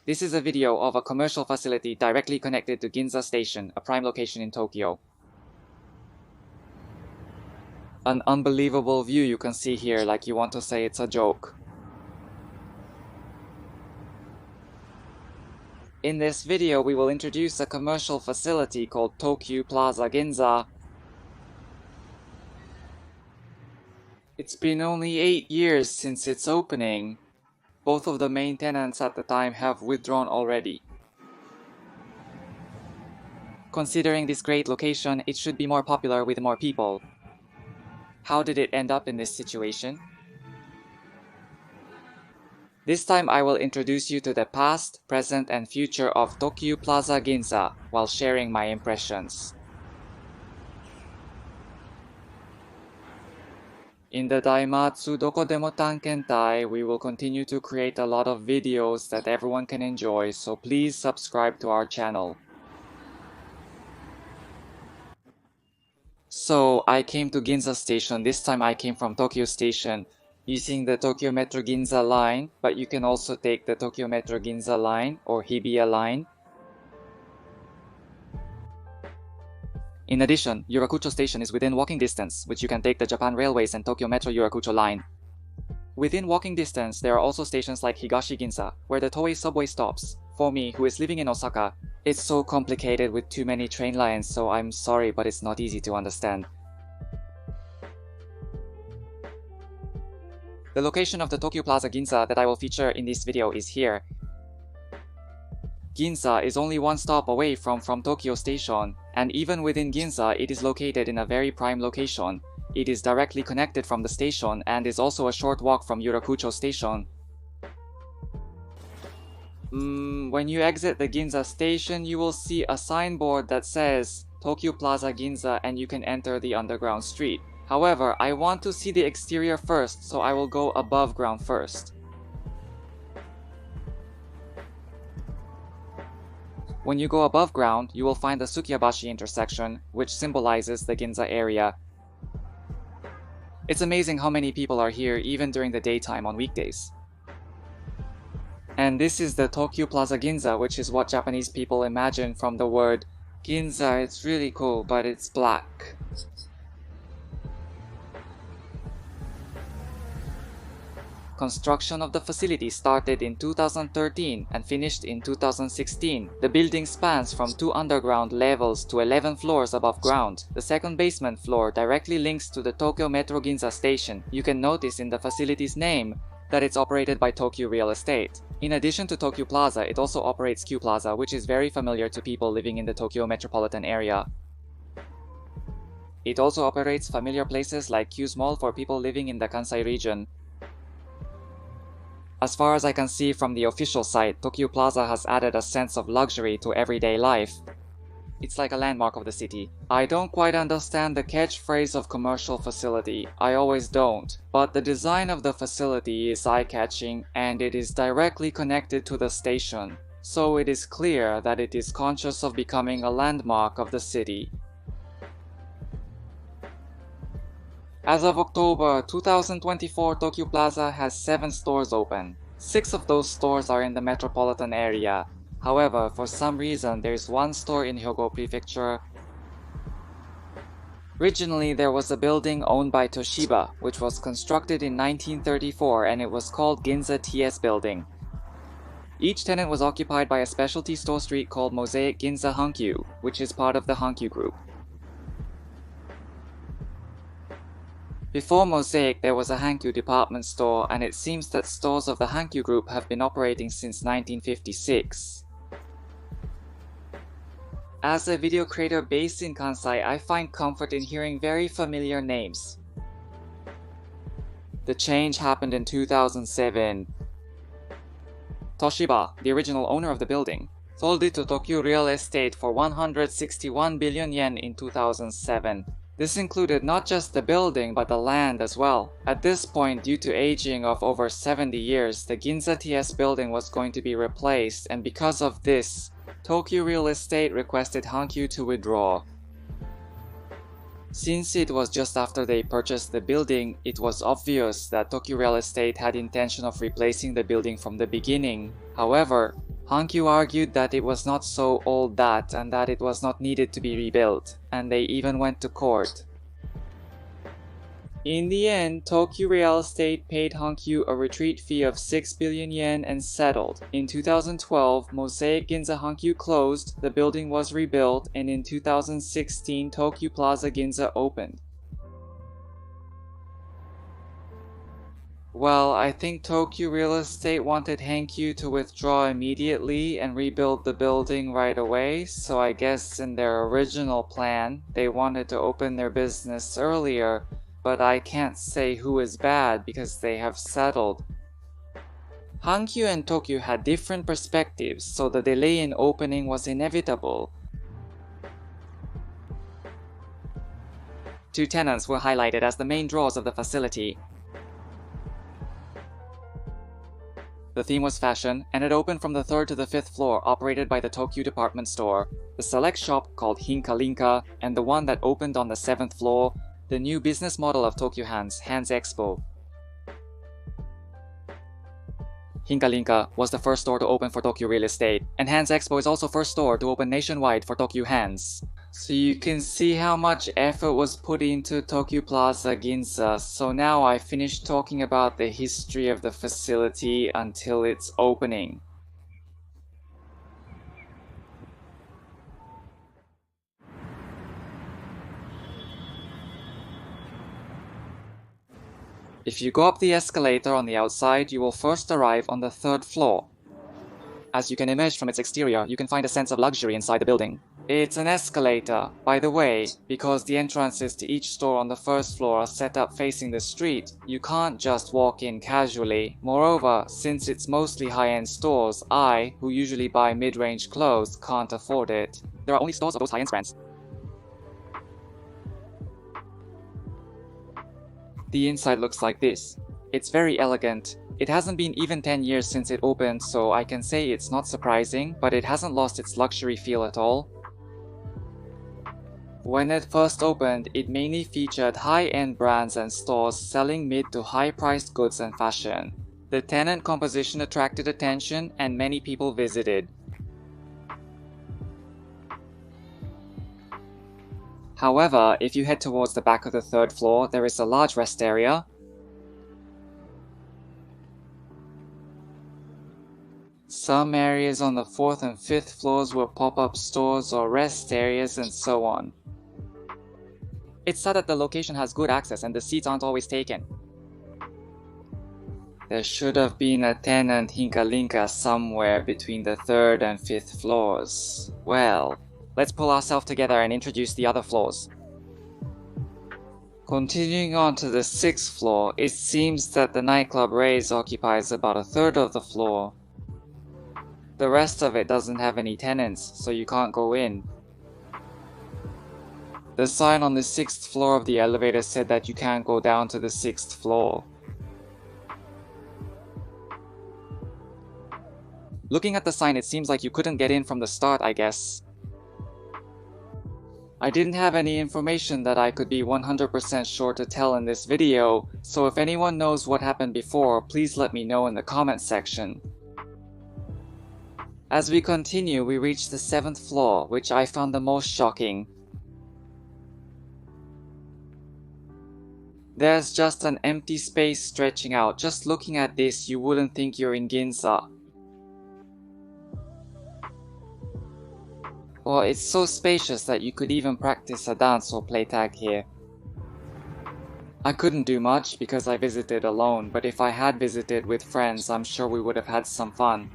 This is a video of a commercial facility directly connected to Ginza Station, a prime location in Tokyo. An unbelievable view you can see here, like you want to say it's a joke. In this video, we will introduce a commercial facility called Tokyu Plaza Ginza. It's been only 8 years since its opening. Both of the main tenants at the time have withdrawn already. Considering this great location, it should be more popular with more people. How did it end up in this situation? This time I will introduce you to the past, present, and future of Tokyu Plaza Ginza while sharing my impressions. In the Daimatsu Dokodemo Tankentai, we will continue to create a lot of videos that everyone can enjoy, so please subscribe to our channel. So, I came to Ginza Station. This time I came from Tokyo Station using the Tokyo Metro Ginza line, but you can also take the Tokyo Metro Ginza line or Hibiya line. In addition, Yurakucho Station is within walking distance, which you can take the Japan Railways and Tokyo Metro Yurakucho line. Within walking distance, there are also stations like Higashi Ginza, where the Toei subway stops. For me, who is living in Osaka, it's so complicated with too many train lines, so I'm sorry, but it's not easy to understand. The location of the Tokyu Plaza Ginza that I will feature in this video is here. Ginza is only one stop away from Tokyo Station, and even within Ginza, it is located in a very prime location. It is directly connected from the station and is also a short walk from Yurakucho Station. When you exit the Ginza Station, you will see a signboard that says Tokyu Plaza Ginza and you can enter the underground street. However, I want to see the exterior first, so I will go above ground first. When you go above ground, you will find the Sukiyabashi intersection, which symbolizes the Ginza area. It's amazing how many people are here even during the daytime on weekdays. And this is the Tokyu Plaza Ginza, which is what Japanese people imagine from the word Ginza. It's really cool, but it's black. Construction of the facility started in 2013 and finished in 2016. The building spans from 2 underground levels to 11 floors above ground. The second basement floor directly links to the Tokyo Metro Ginza station. You can notice in the facility's name that it's operated by Tokyu Real Estate. In addition to Tokyu Plaza, it also operates Q Plaza, which is very familiar to people living in the Tokyo metropolitan area. It also operates familiar places like Q's Mall for people living in the Kansai region. As far as I can see from the official site, Tokyu Plaza has added a sense of luxury to everyday life. It's like a landmark of the city. I don't quite understand the catchphrase of commercial facility. I always don't. But the design of the facility is eye-catching and it is directly connected to the station. So it is clear that it is conscious of becoming a landmark of the city. As of October 2024, Tokyu Plaza has 7 stores open. 6 of those stores are in the metropolitan area. However, for some reason, there is 1 store in Hyogo Prefecture. Originally, there was a building owned by Toshiba, which was constructed in 1934 and it was called Ginza TS Building. Each tenant was occupied by a specialty store street called Mosaic Ginza Hankyu, which is part of the Hankyu Group. Before Mosaic, there was a Hankyu department store, and it seems that stores of the Hankyu Group have been operating since 1956. As a video creator based in Kansai, I find comfort in hearing very familiar names. The change happened in 2007. Toshiba, the original owner of the building, sold it to Tokyu Real Estate for 161 billion yen in 2007. This included not just the building but the land as well. At this point, due to aging of over 70 years, the Ginza TS building was going to be replaced, and because of this, Tokyu Real Estate requested Hankyu to withdraw. Since it was just after they purchased the building, it was obvious that Tokyu Real Estate had intention of replacing the building from the beginning. However, Hankyu argued that it was not so old and that it was not needed to be rebuilt, and they even went to court. In the end, Tokyu Real Estate paid Hankyu a retreat fee of 6 billion yen and settled. In 2012, Mosaic Ginza Hankyu closed, the building was rebuilt, and in 2016, Tokyu Plaza Ginza opened. Well, I think Tokyu Real Estate wanted Hankyu to withdraw immediately and rebuild the building right away, so I guess in their original plan, they wanted to open their business earlier, but I can't say who is bad because they have settled. Hankyu and Tokyu had different perspectives, so the delay in opening was inevitable. Two tenants were highlighted as the main draws of the facility. The theme was fashion, and it opened from the 3rd to the 5th floor, operated by the Tokyu department store. The select shop, called Hinka-Linka, and the one that opened on the 7th floor, the new business model of Tokyu Hands Expo. Hinka-Linka was the first store to open for Tokyu Real Estate, and Hands Expo is also first store to open nationwide for Tokyu Hands. So you can see how much effort was put into Tokyu Plaza Ginza. So now I finished talking about the history of the facility until its opening. If you go up the escalator on the outside, you will first arrive on the 3rd floor. As you can emerge from its exterior, you can find a sense of luxury inside the building. It's an escalator, by the way, because the entrances to each store on the 1st floor are set up facing the street. You can't just walk in casually. Moreover, since it's mostly high-end stores, I, who usually buy mid-range clothes, can't afford it. There are only stores of those high-end brands. The inside looks like this. It's very elegant. It hasn't been even 10 years since it opened, so I can say it's not surprising, but it hasn't lost its luxury feel at all. When it first opened, it mainly featured high-end brands and stores selling mid to high-priced goods and fashion. The tenant composition attracted attention and many people visited. However, if you head towards the back of the 3rd floor, there is a large rest area. Some areas on the 4th and 5th floors were pop-up stores or rest areas and so on. It's sad that the location has good access and the seats aren't always taken. There should have been a Tenant Hinka-Linka somewhere between the 3rd and 5th floors. Well, let's pull ourselves together and introduce the other floors. Continuing on to the 6th floor, it seems that the nightclub Rays occupies about a third of the floor. The rest of it doesn't have any tenants, so you can't go in. The sign on the 6th floor of the elevator said that you can't go down to the 6th floor. Looking at the sign, it seems like you couldn't get in from the start, I guess. I didn't have any information that I could be 100% sure to tell in this video, so if anyone knows what happened before, please let me know in the comment section. As we continue, we reach the 7th floor, which I found the most shocking. There's just an empty space stretching out. Just looking at this, you wouldn't think you're in Ginza. Well, it's so spacious that you could even practice a dance or play tag here. I couldn't do much because I visited alone, but if I had visited with friends, I'm sure we would have had some fun.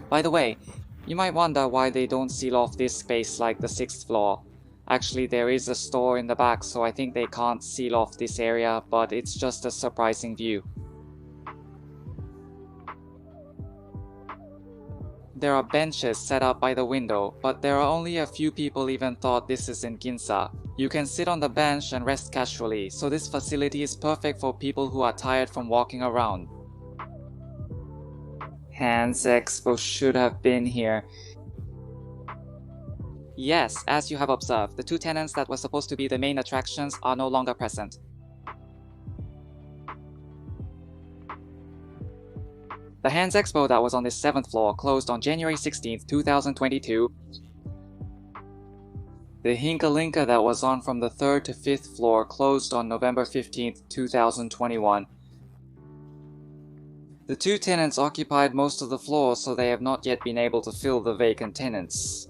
By the way, you might wonder why they don't seal off this space like the 6th floor. Actually, there is a store in the back, so I think they can't seal off this area, but it's just a surprising view. There are benches set up by the window, but there are only a few people even thought this is in Ginza. You can sit on the bench and rest casually, so this facility is perfect for people who are tired from walking around. Hands Expo should have been here. Yes, as you have observed, the two tenants that were supposed to be the main attractions are no longer present. The Hands Expo that was on this 7th floor closed on January 16, 2022. The Hinka that was on from the 3rd to 5th floor closed on November 15, 2021. The two tenants occupied most of the floor, so they have not yet been able to fill the vacant tenants.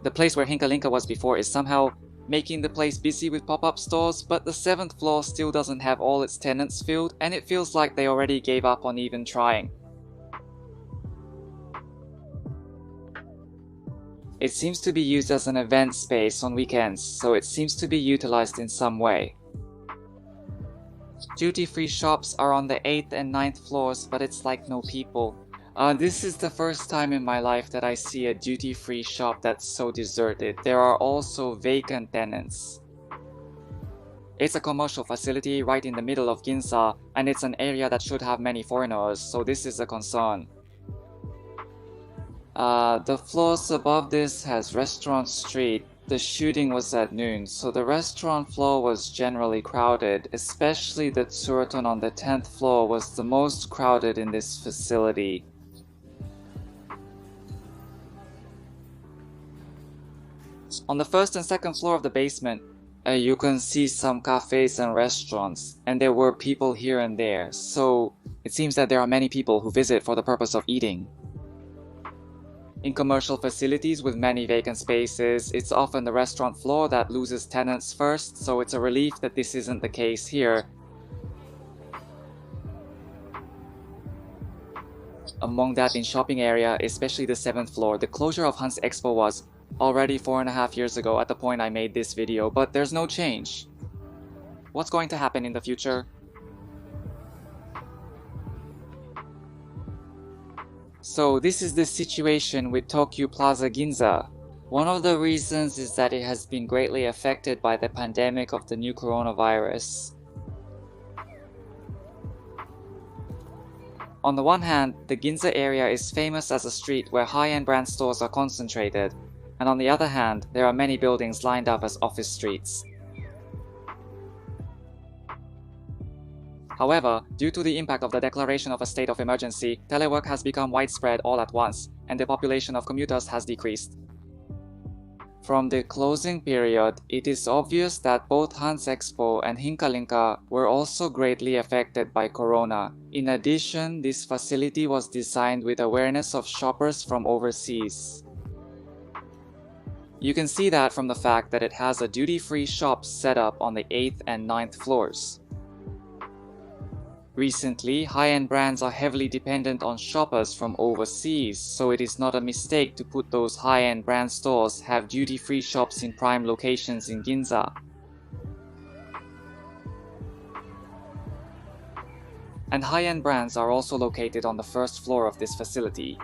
The place where Hinka was before is somehow making the place busy with pop-up stores, but the 7th floor still doesn't have all its tenants filled, and it feels like they already gave up on even trying. It seems to be used as an event space on weekends, so it seems to be utilized in some way. Duty-free shops are on the 8th and 9th floors, but it's like no people. This is the first time in my life that I see a duty-free shop that's so deserted. There are also vacant tenants. It's a commercial facility right in the middle of Ginza, and it's an area that should have many foreigners, so this is a concern. The floors above this has Restaurant Street. The shooting was at noon, so the restaurant floor was generally crowded, especially the Tsuruton on the 10th floor was the most crowded in this facility. On the 1st and 2nd floor of the basement, you can see some cafes and restaurants, and there were people here and there, so it seems that there are many people who visit for the purpose of eating. In commercial facilities with many vacant spaces, it's often the restaurant floor that loses tenants first, so it's a relief that this isn't the case here. Among that in shopping area, especially the 7th floor, the closure of Han's Expo was already 4.5 years ago at the point I made this video, but there's no change. What's going to happen in the future? So this is the situation with Tokyu Plaza Ginza. One of the reasons is that it has been greatly affected by the pandemic of the new coronavirus. On the one hand, the Ginza area is famous as a street where high-end brand stores are concentrated, and on the other hand, there are many buildings lined up as office streets. However, due to the impact of the declaration of a state of emergency, telework has become widespread all at once, and the population of commuters has decreased. From the closing period, it is obvious that both Han's Expo and Hinka were also greatly affected by corona. In addition, this facility was designed with awareness of shoppers from overseas. You can see that from the fact that it has a duty-free shop set up on the 8th and 9th floors. Recently, high-end brands are heavily dependent on shoppers from overseas, so it is not a mistake to put those high-end brand stores have duty-free shops in prime locations in Ginza. And high-end brands are also located on the 1st floor of this facility.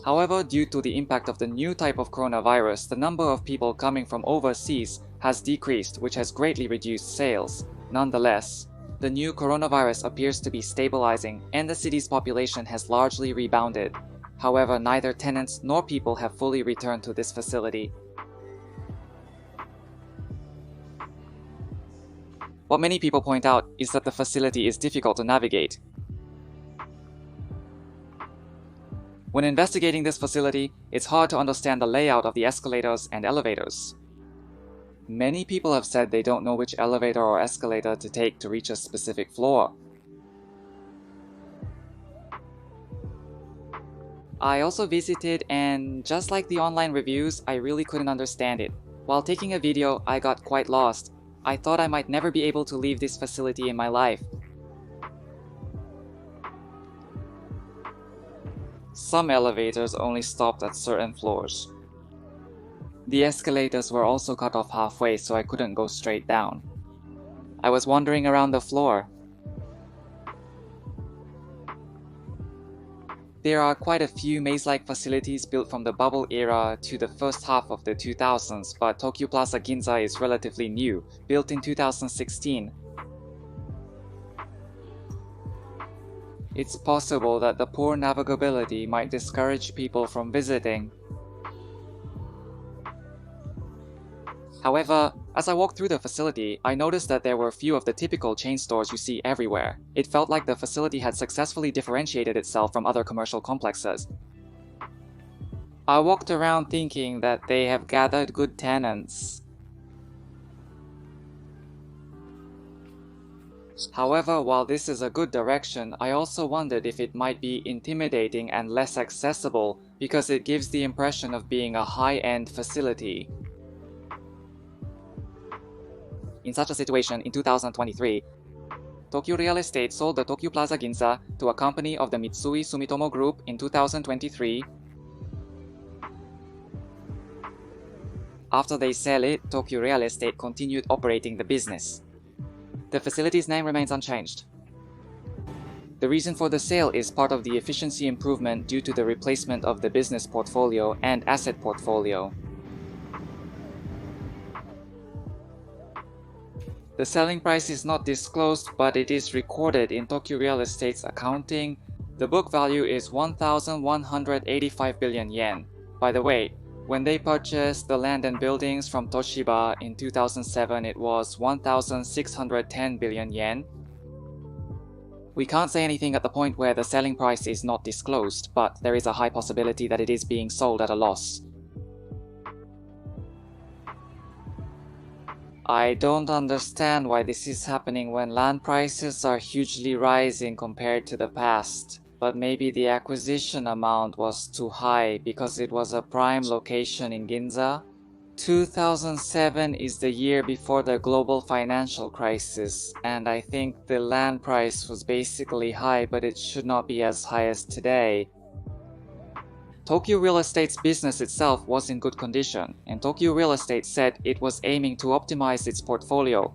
However, due to the impact of the new type of coronavirus, the number of people coming from overseas has decreased, which has greatly reduced sales. Nonetheless, the new coronavirus appears to be stabilizing and the city's population has largely rebounded. However, neither tenants nor people have fully returned to this facility. What many people point out is that the facility is difficult to navigate. When investigating this facility, it's hard to understand the layout of the escalators and elevators. Many people have said they don't know which elevator or escalator to take to reach a specific floor. I also visited, and just like the online reviews, I really couldn't understand it. While taking a video, I got quite lost. I thought I might never be able to leave this facility in my life. Some elevators only stopped at certain floors. The escalators were also cut off halfway, so I couldn't go straight down. I was wandering around the floor. There are quite a few maze-like facilities built from the bubble era to the first half of the 2000s, but Tokyu Plaza Ginza is relatively new, built in 2016. It's possible that the poor navigability might discourage people from visiting. However, As I walked through the facility, I noticed that there were few of the typical chain stores you see everywhere. It felt like the facility had successfully differentiated itself from other commercial complexes. I walked around thinking that they have gathered good tenants. However, while this is a good direction, I also wondered if it might be intimidating and less accessible because it gives the impression of being a high-end facility. In such a situation, in 2023, Tokyu Real Estate sold the Tokyu Plaza Ginza to a company of the Mitsui Sumitomo Group in 2023. After they sell it, Tokyu Real Estate continued operating the business. The facility's name remains unchanged. The reason for the sale is part of the efficiency improvement due to the replacement of the business portfolio and asset portfolio. The selling price is not disclosed, but it is recorded in Tokyu Real Estate's accounting. The book value is 1,185 billion yen. By the way, when they purchased the land and buildings from Toshiba in 2007, it was 1,610 billion yen. We can't say anything at the point where the selling price is not disclosed, but there is a high possibility that it is being sold at a loss. I don't understand why this is happening when land prices are hugely rising compared to the past. But maybe the acquisition amount was too high because it was a prime location in Ginza. 2007 is the year before the global financial crisis, and I think the land price was basically high, but it should not be as high as today. Tokyu Real Estate's business itself was in good condition, and Tokyu Real Estate said it was aiming to optimize its portfolio.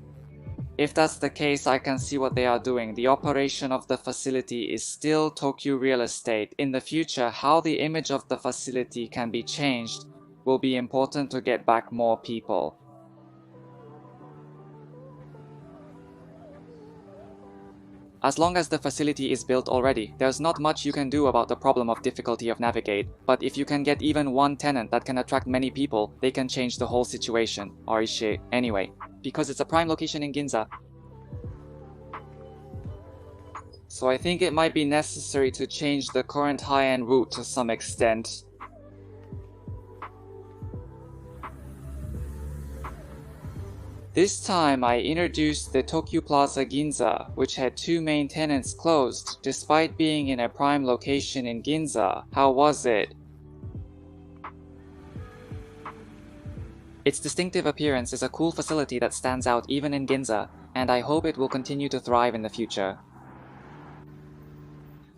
If that's the case, I can see what they are doing. The operation of the facility is still Tokyu Real Estate. In the future, how the image of the facility can be changed will be important to get back more people. As long as the facility is built already, there's not much you can do about the problem of difficulty of navigate, but if you can get even one tenant that can attract many people, they can change the whole situation. Orishi, anyway, because it's a prime location in Ginza. So I think it might be necessary to change the current high-end route to some extent. This time I introduced the Tokyu Plaza Ginza, which had two main tenants closed, despite being in a prime location in Ginza. How was it? Its distinctive appearance is a cool facility that stands out even in Ginza, and I hope it will continue to thrive in the future.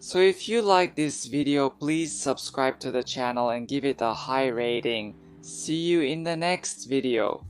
So if you like this video, please subscribe to the channel and give it a high rating. See you in the next video.